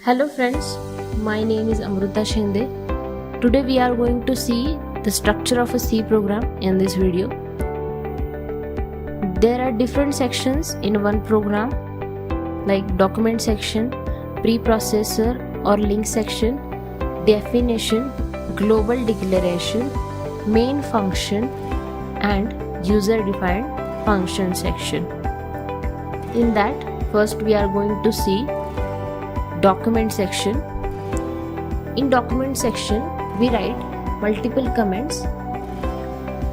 Hello friends, my name is Amruta Shinde. Today we are going to see the structure of a C program in this video. There are different sections in one program like document section, preprocessor or link section, definition, global declaration, main function and user defined function section. In that, first we are going to see document section. In document section, we write multiple comments.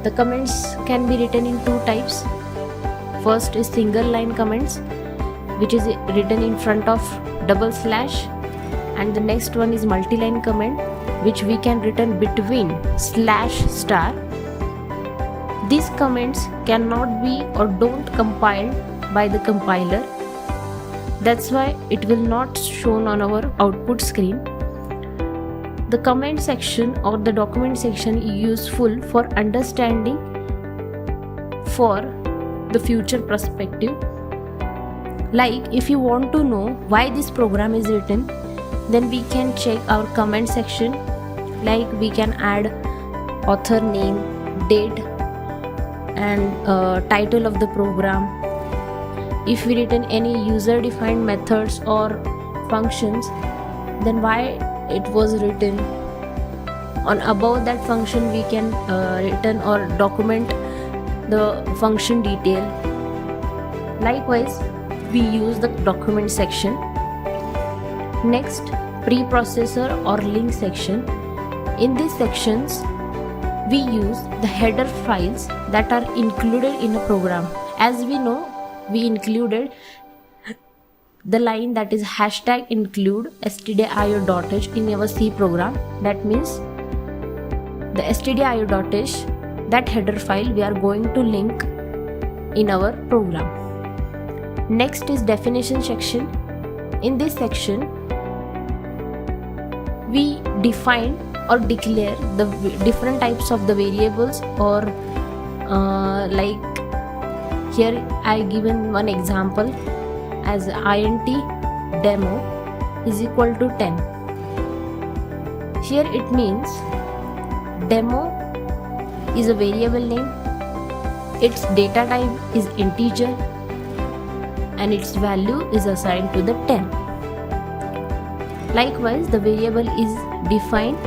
The comments can be written in two types. First is single line comments, which is written in front of double slash, and the next one is multi-line comment, which we can written between slash star. These comments cannot be or don't compile by the compiler. That's why it will not shown on our output screen. The comment section or the document section is useful for understanding for the future perspective. Like if you want to know why this program is written, then we can check our comment section. Like we can add author name, date and title of the program. If we written any user defined methods or functions, then why it was written. On above that function we can written or document the function detail. Likewise, we use the document section. Next, preprocessor or link section. In these sections, we use the header files that are included in a program. As we know, we included the line that is hashtag include stdio.h in our C program. That means the stdio.h, that header file we are going to link in our program. Next is definition section. In this section, we define or declare the different types of the variables or like here I given one example as int demo is equal to 10. Here it means demo is a variable name, its data type is integer and its value is assigned to the 10. Likewise, the variable is defined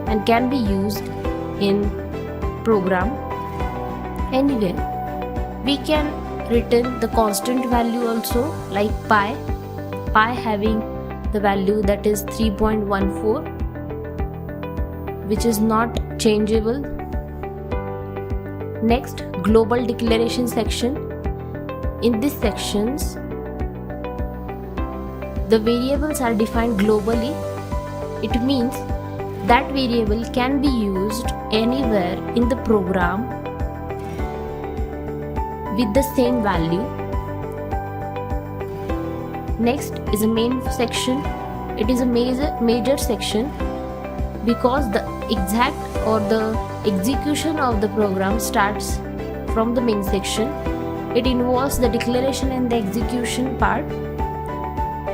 and can be used in program anywhere. We can return the constant value also, like pi having the value that is 3.14, which is not changeable. Next, global declaration section. In these sections, the variables are defined globally. It means that variable can be used anywhere in the program with the same value. Next is a main section. It is a major section because the exact or the execution of the program starts from the main section. It involves the declaration and the execution part.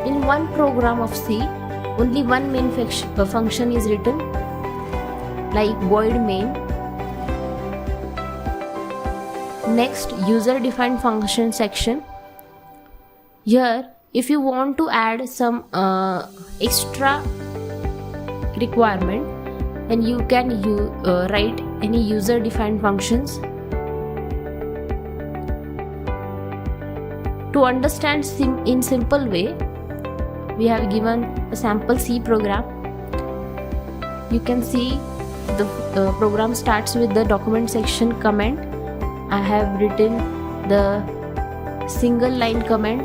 In one program of C, only one main function is written, like void main. Next, user defined function section. Here, if you want to add some extra requirement, then you can write any user defined functions. To understand in simple way, we have given a sample C program. You can see the program starts with the document section comment. I have written the single line comment,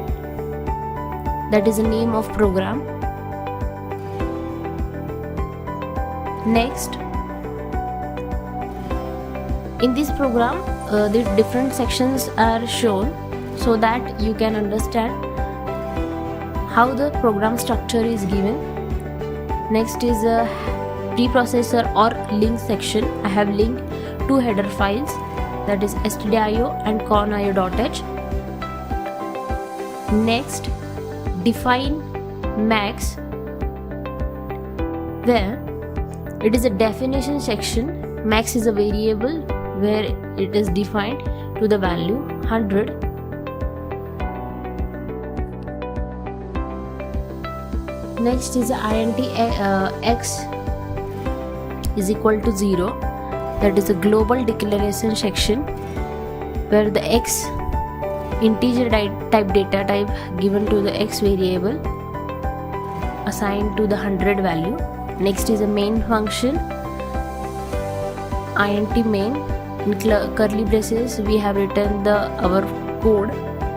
that is the name of program. Next, in this program, the different sections are shown so that you can understand how the program structure is given. Next is a preprocessor or link section. I have linked two header files, that is stdio and conio.h. Next, define max, where it is a definition section. Max is a variable where it is defined to the value 100. Next is int x is equal to 0. That is a global declaration section where the x integer type data type given to the x variable assigned to the 100 value. Next is a main function, int main. In curly braces we have written our code.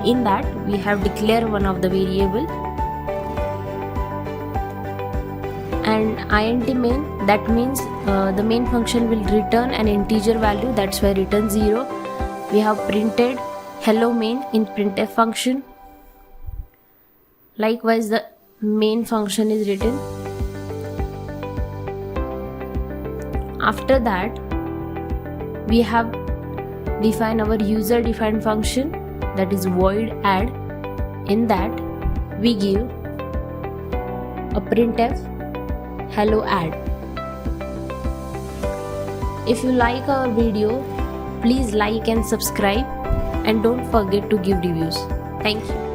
In that we have declared one of the variable, and int main, that means the main function will return an integer value, that's why return 0. We have printed hello main in printf function. Likewise the main function is written. After that we have defined our user defined function, that is void add. In that we give a printf hello add. If you like our video, please like and subscribe, and don't forget to give reviews. Thank you.